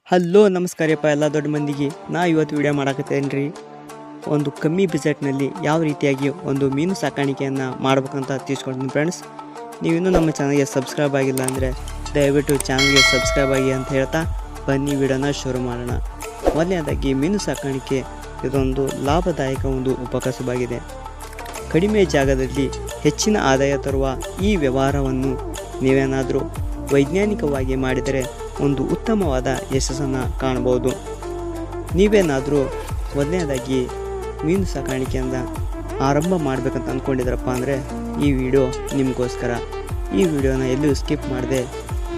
Hello ನಮಸ್ಕಾರಪ್ಪ ಎಲ್ಲ ದೊಡ್ಡ ಮಂದಿಗೆ. ಇವತ್ತು ವಿಡಿಯೋ ಮಾಡಕತ್ತೇನೆ ರೀ. ಒಂದು ಕಮ್ಮಿ ಬಜೆಟ್ನಲ್ಲಿ ಯಾವ ರೀತಿಯಾಗಿ ಒಂದು ಮೀನು ಸಾಕಾಣಿಕೆಯನ್ನು ಮಾಡ್ಬೇಕಂತ ತಿಳಿಸ್ಕೊಡ್ತೀನಿ ಫ್ರೆಂಡ್ಸ್. ನೀವಿನ್ನೂ ನಮ್ಮ ಚಾನಲ್ಗೆ ಸಬ್ಸ್ಕ್ರೈಬ್ ಆಗಿಲ್ಲ ಅಂದರೆ ದಯವಿಟ್ಟು ಚಾನಲ್ಗೆ ಸಬ್ಸ್ಕ್ರೈಬ್ ಆಗಿ ಅಂತ ಹೇಳ್ತಾ ಬನ್ನಿ ವಿಡಿಯೋನ ಶುರು ಮಾಡೋಣ. ಮೊದಲನೇದಾಗಿ ಮೀನು ಸಾಕಾಣಿಕೆ ಇದೊಂದು ಲಾಭದಾಯಕ ಒಂದು ಉಪಕಸಬಾಗಿದೆ. ಕಡಿಮೆ ಜಾಗದಲ್ಲಿ ಹೆಚ್ಚಿನ ಆದಾಯ ತರುವ ಈ ವ್ಯವಹಾರವನ್ನು ನೀವೇನಾದರೂ ವೈಜ್ಞಾನಿಕವಾಗಿ ಮಾಡಿದರೆ ಒಂದು ಉತ್ತಮವಾದ ಯಶಸ್ಸನ್ನು ಕಾಣಬಹುದು. ನೀವೇನಾದರೂ ಮೊದಲನೇದಾಗಿ ಮೀನು ಸಾಕಾಣಿಕೆಯಿಂದ ಆರಂಭ ಮಾಡಬೇಕಂತ ಅಂದ್ಕೊಂಡಿದ್ರಪ್ಪ ಅಂದರೆ ಈ ವಿಡಿಯೋ ನಿಮಗೋಸ್ಕರ. ಈ ವಿಡಿಯೋನ ಎಲ್ಲೂ ಸ್ಕಿಪ್ ಮಾಡದೆ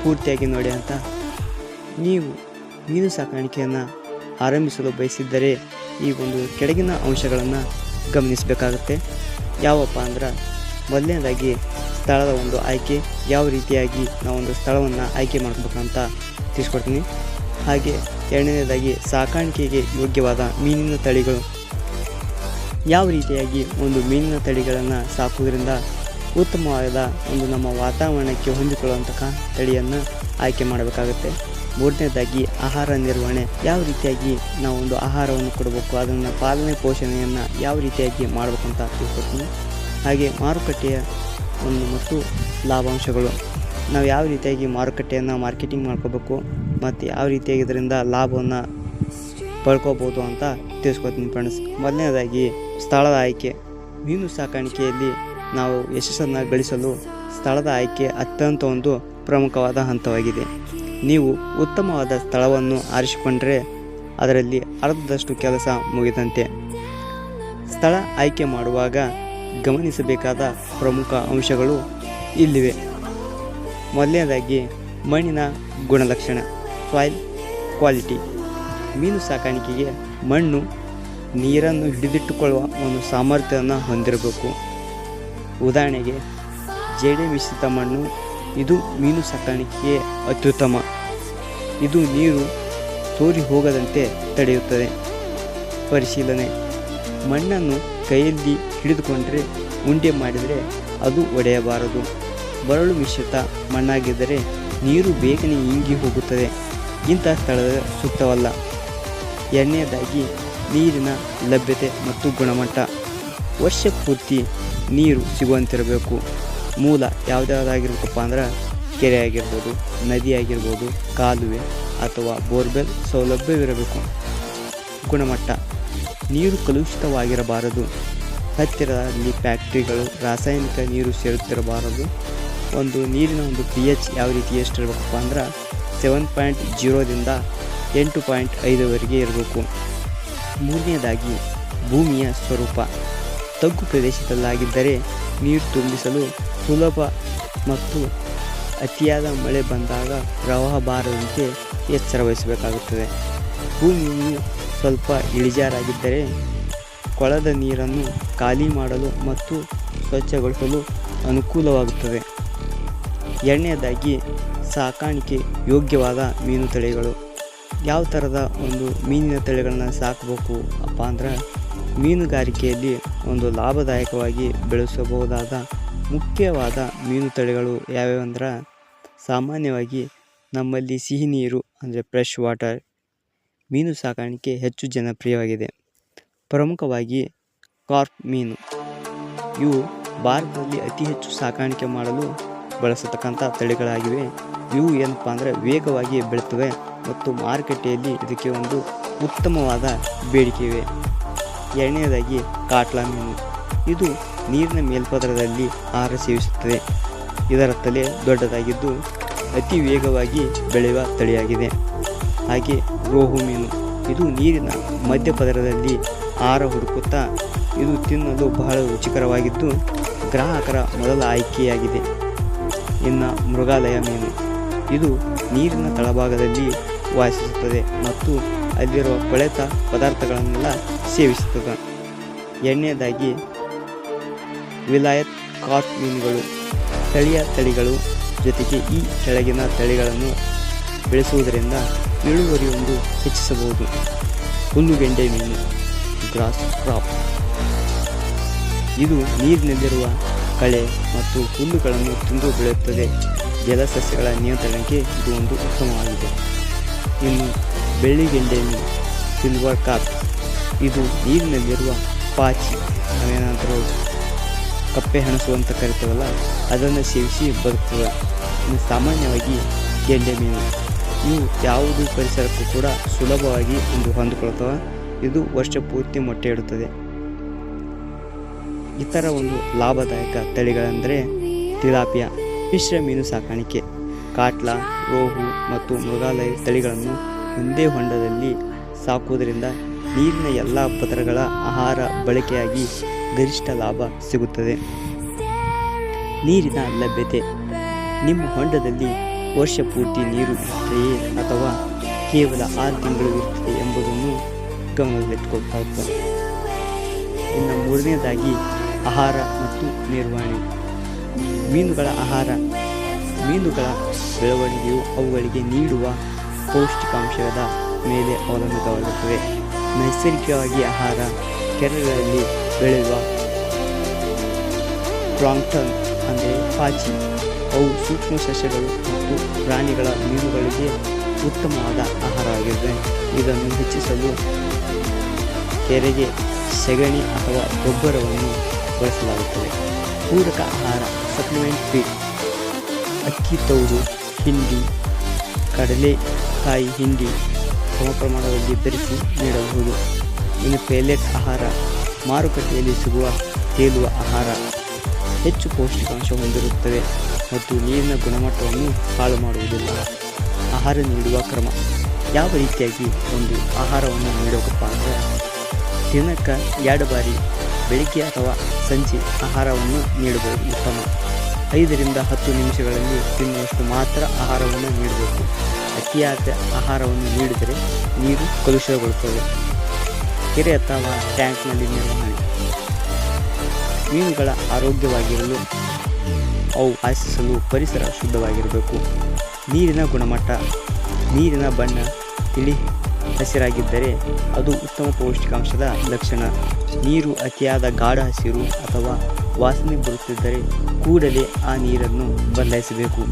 ಪೂರ್ತಿಯಾಗಿ ನೋಡಿ ಅಂತ. ನೀವು ಮೀನು ಸಾಕಾಣಿಕೆಯನ್ನು ಆರಂಭಿಸಲು ಬಯಸಿದ್ದರೆ ಈ ಒಂದು ಕೆಳಗಿನ ಅಂಶಗಳನ್ನು ಗಮನಿಸಬೇಕಾಗುತ್ತೆ. ಯಾವಪ್ಪ ಅಂದ್ರೆ ಮೊದಲನೇದಾಗಿ ಸ್ಥಳದ ಒಂದು ಆಯ್ಕೆ, ಯಾವ ರೀತಿಯಾಗಿ ನಾವೊಂದು ಸ್ಥಳವನ್ನು ಆಯ್ಕೆ ಮಾಡ್ಬೇಕಂತ ತಿಳಿಸ್ಕೊಡ್ತೀನಿ. ಹಾಗೆ ಎರಡನೇದಾಗಿ ಸಾಕಾಣಿಕೆಗೆ ಯೋಗ್ಯವಾದ ಮೀನಿನ ತಳಿಗಳು, ಯಾವ ರೀತಿಯಾಗಿ ಒಂದು ಮೀನಿನ ತಳಿಗಳನ್ನು ಸಾಕುವುದರಿಂದ ಉತ್ತಮವಾದ ಒಂದು ನಮ್ಮ ವಾತಾವರಣಕ್ಕೆ ಹೊಂದಿಕೊಳ್ಳುವಂತಹ ತಳಿಯನ್ನು ಆಯ್ಕೆ ಮಾಡಬೇಕಾಗುತ್ತೆ. ಮೂರನೇದಾಗಿ ಆಹಾರ ನಿರ್ವಹಣೆ, ಯಾವ ರೀತಿಯಾಗಿ ನಾವೊಂದು ಆಹಾರವನ್ನು ಕೊಡಬೇಕು, ಅದನ್ನು ಪಾಲನೆ ಪೋಷಣೆಯನ್ನು ಯಾವ ರೀತಿಯಾಗಿ ಮಾಡಬೇಕಂತ ತಿಳಿಸ್ಕೊಡ್ತೀನಿ. ಹಾಗೆ ಮಾರುಕಟ್ಟೆಯ ಒಂದು ಮತ್ತು ಲಾಭಾಂಶಗಳು, ನಾವು ಯಾವ ರೀತಿಯಾಗಿ ಮಾರುಕಟ್ಟೆಯನ್ನು ಮಾರ್ಕೆಟಿಂಗ್ ಮಾಡ್ಕೋಬೇಕು ಮತ್ತು ಯಾವ ರೀತಿಯಾಗಿ ಇದರಿಂದ ಲಾಭವನ್ನು ಪಡ್ಕೋಬೋದು ಅಂತ ತಿಳಿಸ್ಕೊಡ್ತೀನಿ ಫ್ರೆಂಡ್ಸ್. ಮೊದಲನೇದಾಗಿ ಸ್ಥಳದ ಆಯ್ಕೆ. ಮೀನು ಸಾಕಾಣಿಕೆಯಲ್ಲಿ ನಾವು ಯಶಸ್ಸನ್ನು ಗಳಿಸಲು ಸ್ಥಳದ ಆಯ್ಕೆ ಅತ್ಯಂತ ಒಂದು ಪ್ರಮುಖವಾದ ಹಂತವಾಗಿದೆ. ನೀವು ಉತ್ತಮವಾದ ಸ್ಥಳವನ್ನು ಆರಿಸಿಕೊಂಡರೆ ಅದರಲ್ಲಿ ಅರ್ಧದಷ್ಟು ಕೆಲಸ ಮುಗಿದಂತೆ. ಸ್ಥಳ ಆಯ್ಕೆ ಮಾಡುವಾಗ ಗಮನಿಸಬೇಕಾದ ಪ್ರಮುಖ ಅಂಶಗಳು ಇಲ್ಲಿವೆ. ಮೊದಲನೇದಾಗಿ ಮಣ್ಣಿನ ಗುಣಲಕ್ಷಣ, ಸಾಯಿಲ್ ಕ್ವಾಲಿಟಿ. ಮೀನು ಸಾಕಾಣಿಕೆಗೆ ಮಣ್ಣು ನೀರನ್ನು ಹಿಡಿದಿಟ್ಟುಕೊಳ್ಳುವ ಒಂದು ಸಾಮರ್ಥ್ಯವನ್ನು ಹೊಂದಿರಬೇಕು. ಉದಾಹರಣೆಗೆ ಜೇಡಿ ಮಿಶ್ರಿತ ಮಣ್ಣು, ಇದು ಮೀನು ಸಾಕಾಣಿಕೆಗೆ ಅತ್ಯುತ್ತಮ. ಇದು ನೀರು ಸೋರಿ ಹೋಗದಂತೆ ತಡೆಯುತ್ತದೆ. ಪರಿಶೀಲನೆ. ಮಣ್ಣನ್ನು ಕೈಯಲ್ಲಿ ಹಿಡಿದುಕೊಂಡರೆ ಉಂಡೆ ಮಾಡಿದರೆ ಅದು ಒಡೆಯಬಾರದು. ಮರಳು ಮಿಶ್ರಿತ ಮಣ್ಣಾಗಿದ್ದರೆ ನೀರು ಬೇಗನೆ ಇಂಗಿ ಹೋಗುತ್ತದೆ. ಇಂಥ ಸ್ಥಳದ ಸೂಕ್ತವಲ್ಲ. ಎರಡನೇದಾಗಿ ನೀರಿನ ಲಭ್ಯತೆ ಮತ್ತು ಗುಣಮಟ್ಟ. ವರ್ಷ ಪೂರ್ತಿ ನೀರು ಸಿಗುವಂತಿರಬೇಕು. ಮೂಲ ಯಾವುದಾಗಿರ್ಬೇಕಪ್ಪ ಅಂದ್ರೆ ಕೆರೆ ಆಗಿರ್ಬೋದು, ನದಿ ಆಗಿರ್ಬೋದು, ಕಾಲುವೆ ಅಥವಾ ಬೋರ್ವೆಲ್ ಸೌಲಭ್ಯವಿರಬೇಕು. ಗುಣಮಟ್ಟ. ನೀರು ಕಲುಷಿತವಾಗಿರಬಾರದು. ಹತ್ತಿರದಲ್ಲಿ ಫ್ಯಾಕ್ಟ್ರಿಗಳು, ರಾಸಾಯನಿಕ ನೀರು ಸೇರುತ್ತಿರಬಾರದು. ಒಂದು ನೀರಿನ ಒಂದು pH ಯಾವ ರೀತಿ ಎಷ್ಟಿರಬೇಕಪ್ಪ ಅಂದ್ರೆ 7.0ದಿಂದ 8.5ವರೆಗೆ ಇರಬೇಕು. ಮೂರನೇದಾಗಿ ಭೂಮಿಯ ಸ್ವರೂಪ. ತಗ್ಗು ಪ್ರದೇಶದಲ್ಲಾಗಿದ್ದರೆ ನೀರು ತುಂಬಿಸಲು ಸುಲಭ ಮತ್ತು ಅತಿಯಾದ ಮಳೆ ಬಂದಾಗ ಪ್ರವಾಹ ಬಾರದಂತೆ ಎಚ್ಚರ ವಹಿಸಬೇಕಾಗುತ್ತದೆ. ಭೂಮಿಯು ಸ್ವಲ್ಪ ಇಳಿಜಾರಾಗಿದ್ದರೆ ಕೊಳದ ನೀರನ್ನು ಖಾಲಿ ಮಾಡಲು ಮತ್ತು ಸ್ವಚ್ಛಗೊಳಿಸಲು ಅನುಕೂಲವಾಗುತ್ತದೆ. ಎರಡನೇದಾಗಿ ಸಾಕಾಣಿಕೆ ಯೋಗ್ಯವಾದ ಮೀನು ತಳಿಗಳು. ಯಾವ ಥರದ ಒಂದು ಮೀನಿನ ತಳಿಗಳನ್ನ ಸಾಕಬೇಕು ಅಪ್ಪ ಅಂದ್ರೆ ಮೀನುಗಾರಿಕೆಯಲ್ಲಿ ಒಂದು ಲಾಭದಾಯಕವಾಗಿ ಬೆಳೆಸಬಹುದಾದ ಮುಖ್ಯವಾದ ಮೀನು ತಳಿಗಳು ಯಾವ್ಯಾವಂದ್ರೆ, ಸಾಮಾನ್ಯವಾಗಿ ನಮ್ಮಲ್ಲಿ ಸಿಹಿ ನೀರು ಅಂದರೆ ಫ್ರೆಶ್ ವಾಟರ್ ಮೀನು ಸಾಕಾಣಿಕೆ ಹೆಚ್ಚು ಜನಪ್ರಿಯವಾಗಿದೆ. ಪ್ರಮುಖವಾಗಿ ಕಾರ್ಪ್ ಮೀನು. ಇವು ಭಾರತದಲ್ಲಿ ಅತಿ ಹೆಚ್ಚು ಸಾಕಾಣಿಕೆ ಮಾಡಲು ಬಳಸತಕ್ಕಂಥ ತಳಿಗಳಾಗಿವೆ. ಇವು ಏನಪ್ಪ ಅಂದರೆ ವೇಗವಾಗಿ ಬೆಳೆಯುತ್ತವೆ ಮತ್ತು ಮಾರುಕಟ್ಟೆಯಲ್ಲಿ ಇದಕ್ಕೆ ಒಂದು ಉತ್ತಮವಾದ ಬೇಡಿಕೆ ಇವೆ. ಎರಡನೇದಾಗಿ ಕಾಟ್ಲಾ ಮೀನು. ಇದು ನೀರಿನ ಮೇಲ್ಪದರದಲ್ಲಿ ಆಹಾರ ಸೇವಿಸುತ್ತದೆ. ಇದರ ತಲೆ ದೊಡ್ಡದಾಗಿದ್ದು ಅತಿ ವೇಗವಾಗಿ ಬೆಳೆಯುವ ತಳಿಯಾಗಿದೆ. ಹಾಗೆ ರೋಹು ಮೀನು. ಇದು ನೀರಿನ ಮಧ್ಯಪದರದಲ್ಲಿ ಆಹಾರ ಹುಡುಕುತ್ತಾ ಇದು ತಿನ್ನಲು ಬಹಳ ರುಚಿಕರವಾಗಿದ್ದು ಗ್ರಾಹಕರ ಮೊದಲ ಆಯ್ಕೆಯಾಗಿದೆ. ಇನ್ನು ಮೃಗಾಲಯ ಮೀನು. ಇದು ನೀರಿನ ತಳಭಾಗದಲ್ಲಿ ವಾಸಿಸುತ್ತದೆ ಮತ್ತು ಅಲ್ಲಿರುವ ಕೊಳೆತ ಪದಾರ್ಥಗಳನ್ನೆಲ್ಲ ಸೇವಿಸುತ್ತದೆ. ಎರಡನೇದಾಗಿ ವಿಲಾಯತ್ ಕಾರ್ಪ್ ಮೀನುಗಳು. ಸ್ಥಳೀಯ ತಳಿಗಳು ಜೊತೆಗೆ ಈ ಕೆಳಗಿನ ತಳಿಗಳನ್ನು ಬೆಳೆಸುವುದರಿಂದ ಇಳುವರಿಯೊಂದು ಹೆಚ್ಚಿಸಬಹುದು. ಹುಲ್ಲುಗೆಂಡೆ ಮೀನು, ಗ್ರಾಸ್ ಕ್ರಾಪ್. ಇದು ನೀರಿನಲ್ಲಿರುವ ಕಳೆ ಮತ್ತು ಹುಲ್ಲುಗಳನ್ನು ತಿಂದು ಬೆಳೆಯುತ್ತದೆ. ಜಲಸಸ್ಯಗಳ ನಿಯಂತ್ರಣಕ್ಕೆ ಇದು ಒಂದು ಉತ್ತಮವಾಗಿದೆ. ಇನ್ನು ಬೆಳ್ಳಿಗೆಂಡೆ ಮೀನು ಸಿಲ್ವರ್ ಕಾರ್ಪ್. ಇದು ನೀರಿನಲ್ಲಿರುವ ಪಾಚಿ, ನಾವೇನಾದರೂ ಕಪ್ಪೆ ಹಣಸು ಅಂತ ಕರಿತೀವಲ್ಲ, ಅದನ್ನು ಸೇವಿಸಿ ಬದುಕ್ತವೆ. ಇನ್ನು ಸಾಮಾನ್ಯವಾಗಿ ಗೆಂಡೆ ಮೀನು, ಇವು ಯಾವುದೇ ಪರಿಸರಕ್ಕೂ ಕೂಡ ಸುಲಭವಾಗಿ ಹೊಂದಿಕೊಳ್ತವೆ. ಇದು ವರ್ಷ ಪೂರ್ತಿ ಮೊಟ್ಟೆ ಇಡುತ್ತದೆ. ಇತರ ಲಾಭದಾಯಕ ತಳಿಗಳೆಂದರೆ ತಿಲಾಪಿಯಾ, ಮಿಶ್ರ ಮೀನು ಸಾಕಾಣಿಕೆ. ಕಾಟ್ಲಾ, ರೋಹು ಮತ್ತು ಮೃಗಾಲಯ ತಳಿಗಳನ್ನು ಒಂದೇ ಹೊಂಡದಲ್ಲಿ ಸಾಕುವುದರಿಂದ ನೀರಿನ ಎಲ್ಲ ಪದರಗಳ ಆಹಾರ ಬಳಕೆಯಾಗಿ ಗರಿಷ್ಠ ಲಾಭ ಸಿಗುತ್ತದೆ. ನೀರಿನ ಲಭ್ಯತೆ. ನಿಮ್ಮ ಹೊಂಡದಲ್ಲಿ ವರ್ಷ ಪೂರ್ತಿ ನೀರು ಇರುತ್ತದೆಯೇ ಅಥವಾ ಕೇವಲ 6 ತಿಂಗಳು ಇರುತ್ತದೆ ಎಂಬುದನ್ನು ಗಮನದಲ್ಲಿಟ್ಟುಕೊಳ್ತಾರೆ. ಇನ್ನು ಮೂರನೇದಾಗಿ ಆಹಾರ ಮತ್ತು ನಿರ್ವಹಣೆ. ಮೀನುಗಳ ಆಹಾರ. ಮೀನುಗಳ ಬೆಳವಣಿಗೆಯು ಅವುಗಳಿಗೆ ನೀಡುವ ಪೌಷ್ಟಿಕಾಂಶದ ಮೇಲೆ ಅವಲಂಬಿತವಾಗಿರುತ್ತದೆ. ನೈಸರ್ಗಿಕವಾಗಿ ಆಹಾರ. ಕೆರೆಗಳಲ್ಲಿ ಬೆಳೆಯುವ ಪ್ಲಾಂಕ್ಟನ್ ಅಂದರೆ ಪಾಚಿ, ಅವು ಸೂಕ್ಷ್ಮ ಸಸ್ಯಗಳು ಮತ್ತು ಪ್ರಾಣಿಗಳ ಮೀನುಗಳಿಗೆ ಉತ್ತಮವಾದ ಆಹಾರವಾಗಿದೆ. ಇದನ್ನು ಹೆಚ್ಚಿಸಲು ಕೆರೆಗೆ ಸೆಗಣಿ ಅಥವಾ ಗೊಬ್ಬರವನ್ನು ಬಳಸಲಾಗುತ್ತದೆ. ಪೂರಕ ಆಹಾರ ಸಪ್ಲಿಮೆಂಟ್ ಫೀಡ್. ಅಕ್ಕಿ ತೌಡು, ಹಿಂಡಿ, ಕಡಲೆಕಾಯಿ ಹಿಂಡಿ ಸಮ ಪ್ರಮಾಣದಲ್ಲಿ ಬೆರೆಸಿ ನೀಡಬಹುದು. ಇನ್ನು ಪೆಲೆಟ್ ಆಹಾರ, ಮಾರುಕಟ್ಟೆಯಲ್ಲಿ ಸಿಗುವ ತೇಲುವ ಆಹಾರ, ಹೆಚ್ಚು ಪೌಷ್ಟಿಕಾಂಶ ಹೊಂದಿರುತ್ತವೆ ಮತ್ತು ನೀರಿನ ಗುಣಮಟ್ಟವನ್ನು ಹಾಳು ಮಾಡುವುದಿಲ್ಲ. ಆಹಾರ ನೀಡುವ ಕ್ರಮ. ಯಾವ ರೀತಿಯಾಗಿ ಆಹಾರವನ್ನು ನೀಡಬೇಕಪ್ಪ ಅಂದರೆ, ದಿನಕ್ಕೆ 2 ಬಾರಿ ಬೆಳಿಗ್ಗೆ ಅಥವಾ ಸಂಜೆ ಆಹಾರವನ್ನು ನೀಡಬಹುದು. ಉತ್ತಮ. 5 ರಿಂದ 10 ನಿಮಿಷಗಳಲ್ಲಿ ತಿನ್ನುವಷ್ಟು ಮಾತ್ರ ಆಹಾರವನ್ನು ನೀಡಬೇಕು. ಅತಿಯಾದ ಆಹಾರವನ್ನು ನೀಡಿದರೆ ನೀರು ಕಲುಷಿತಗೊಳ್ಳುತ್ತದೆ. ಕೆರೆ ಅಥವಾ ಟ್ಯಾಂಕ್ನಲ್ಲಿ ನಿರ್ವಹಣೆ. ಮೀನುಗಳ ಆರೋಗ್ಯವಾಗಿರಲು ಅವು ವಾಸಿಸಲು ಪರಿಸರ ಶುದ್ಧವಾಗಿರಬೇಕು. ನೀರಿನ ಗುಣಮಟ್ಟ. ನೀರಿನ ಬಣ್ಣ ತಿಳಿ ಹಸಿರಾಗಿದ್ದರೆ ಅದು ಉತ್ತಮ ಪೌಷ್ಟಿಕಾಂಶದ ಲಕ್ಷಣ. ನೀರು ಅತಿಯಾದ ಗಾಢ ಹಸಿರು ಅಥವಾ ವಾಸನೆ ಬರುತ್ತಿದ್ದರೆ ಕೂಡಲೇ ಆ ನೀರನ್ನು ಬದಲಾಯಿಸಬೇಕು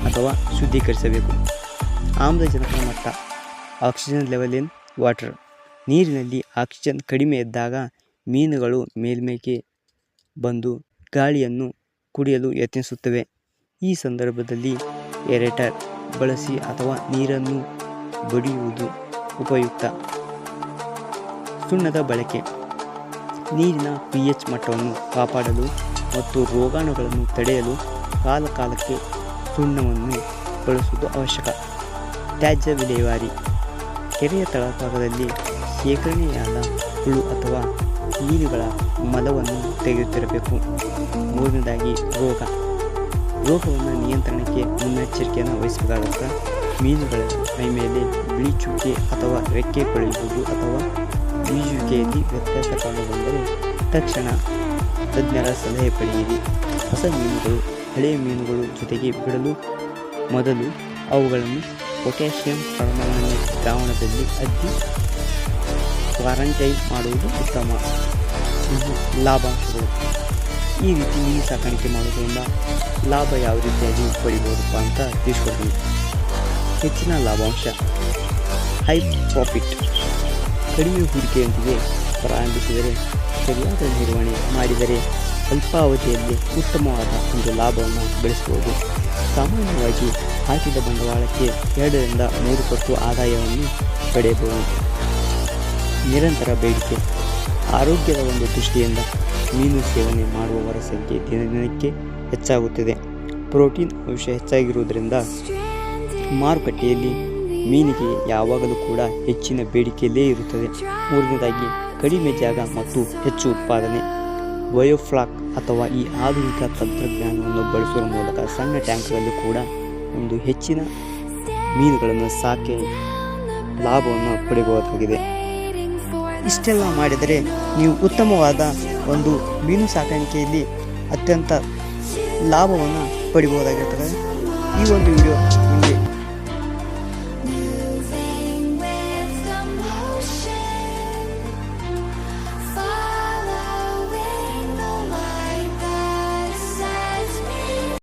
ಅಥವಾ ಶುದ್ಧೀಕರಿಸಬೇಕು. ಆಮ್ಲಜನಕದ ಮಟ್ಟ. Oxygen level in water. ನೀರಿನಲ್ಲಿ ಆಕ್ಸಿಜನ್ ಕಡಿಮೆ ಇದ್ದಾಗ ಮೀನುಗಳು ಮೇಲ್ಮೈಗೆ ಬಂದು ಗಾಳಿಯನ್ನು ಕುಡಿಯಲು ಯತ್ನಿಸುತ್ತವೆ. ಈ ಸಂದರ್ಭದಲ್ಲಿ ಏರೇಟರ್ ಬಳಸಿ ಅಥವಾ ನೀರನ್ನು ಬಡಿಯುವುದು ಉಪಯುಕ್ತ. ಸುಣ್ಣದ ಬಳಕೆ. ನೀರಿನ pH ಮಟ್ಟವನ್ನು ಕಾಪಾಡಲು ಮತ್ತು ರೋಗಾಣುಗಳನ್ನು ತಡೆಯಲು ಕಾಲಕಾಲಕ್ಕೆ ಸುಣ್ಣವನ್ನು ಬಳಸುವುದು ಅವಶ್ಯಕ. ತ್ಯಾಜ್ಯ ವಿಲೇವಾರಿ. ಕೆರೆಯ ತಳಭಾಗದಲ್ಲಿ ಶೇಖರಣೆಯಾದ ಹುಳು ಅಥವಾ ಮೀನುಗಳ ಮಲವನ್ನು ತೆಗೆಯುತ್ತಿರಬೇಕು. ಮೂರನೇದಾಗಿ ರೋಗವನ್ನು ನಿಯಂತ್ರಣಕ್ಕೆ ಮುನ್ನೆಚ್ಚರಿಕೆಯನ್ನು ವಹಿಸಬೇಕಾಗುತ್ತೆ. ಮೀನುಗಳ ಮೈಮೇಲೆ ಬಿಳಿ ಚುಕ್ಕೆ ಅಥವಾ ರೆಕ್ಕೆ ಕೊಳೆಯುವುದು ಅಥವಾ ಈಜುವಿಕೆಯಲ್ಲಿ ವ್ಯತ್ಯಾಸ ಕಂಡುಬಂದರೆ ತಕ್ಷಣ ತಜ್ಞರ ಸಲಹೆ ಪಡೆಯಿರಿ. ಹೊಸ ಮೀನುಗಳು ಹಳೆಯ ಮೀನುಗಳ ಜೊತೆಗೆ ಬಿಡಲು ಮೊದಲು ಅವುಗಳನ್ನು ಪೊಟ್ಯಾಷಿಯಂ ಪರಮಾಣು ದ್ರಾವಣದಲ್ಲಿ ಅದ್ದಿ ಕ್ವಾರಂಟೈನ್ ಮಾಡುವುದು ಉತ್ತಮ. ಲಾಭಾಂಶಗಳು. ಈ ರೀತಿ ಮೀನು ಸಾಕಾಣಿಕೆ ಮಾಡೋದ್ರಿಂದ ಲಾಭ ಯಾವ ರೀತಿಯಾಗಿ ಪಡಿಬೋದಪ್ಪ ಅಂತ ತಿಳಿಸ್ಕೊಡ್ತೀವಿ. ಹೆಚ್ಚಿನ ಲಾಭಾಂಶ, ಹೈ ಪ್ರಾಫಿಟ್. ಕಡಿಮೆ ಹೂಡಿಕೆಯೊಂದಿಗೆ ಪ್ರಾರಂಭಿಸಿದರೆ ಸರಿಯಾದ ನಿರ್ವಹಣೆ ಮಾಡಿದರೆ ಅಲ್ಪಾವಧಿಯಲ್ಲಿ ಉತ್ತಮವಾದ ಲಾಭವನ್ನು ಗಳಿಸಬಹುದು. ಸಾಮಾನ್ಯವಾಗಿ ಹಾಕಿದ ಬಂಡವಾಳಕ್ಕೆ 2 ರಿಂದ 3 ಪಟ್ಟು ಆದಾಯವನ್ನು ಪಡೆಯಬಹುದು. ನಿರಂತರ ಬೇಡಿಕೆ. ಆರೋಗ್ಯದ ದೃಷ್ಟಿಯಿಂದ ಮೀನು ಸೇವನೆ ಮಾಡುವವರ ಸಂಖ್ಯೆ ದಿನದಿನಕ್ಕೆ ಹೆಚ್ಚಾಗುತ್ತಿದೆ. ಪ್ರೋಟೀನ್ ಅಂಶ ಹೆಚ್ಚಾಗಿರುವುದರಿಂದ ಮಾರುಕಟ್ಟೆಯಲ್ಲಿ ಮೀನಿಗೆ ಯಾವಾಗಲೂ ಕೂಡ ಹೆಚ್ಚಿನ ಬೇಡಿಕೆಯಲ್ಲೇ ಇರುತ್ತದೆ. ಮೂರನೇದಾಗಿ ಕಡಿಮೆ ಜಾಗ ಮತ್ತು ಹೆಚ್ಚು ಉತ್ಪಾದನೆ. ಬಯೋಫ್ಲಾಕ್ ಅಥವಾ ಈ ಆಧುನಿಕ ತಂತ್ರಜ್ಞಾನವನ್ನು ಬಳಸುವ ಮೂಲಕ ಸಣ್ಣ ಟ್ಯಾಂಕ್ಗಳಲ್ಲಿ ಕೂಡ ಹೆಚ್ಚಿನ ಮೀನುಗಳನ್ನು ಸಾಕಿ ಲಾಭವನ್ನು ಪಡೆಯಬಹುದಾಗಿದೆ. ಇಷ್ಟೆಲ್ಲ ಮಾಡಿದರೆ ನೀವು ಉತ್ತಮವಾದ ಮೀನು ಸಾಕಾಣಿಕೆಯಲ್ಲಿ ಅತ್ಯಂತ ಲಾಭವನ್ನು ಪಡಿಬಹುದಾಗಿರುತ್ತದೆ. ಈ ವಿಡಿಯೋ ನಿಮಗೆ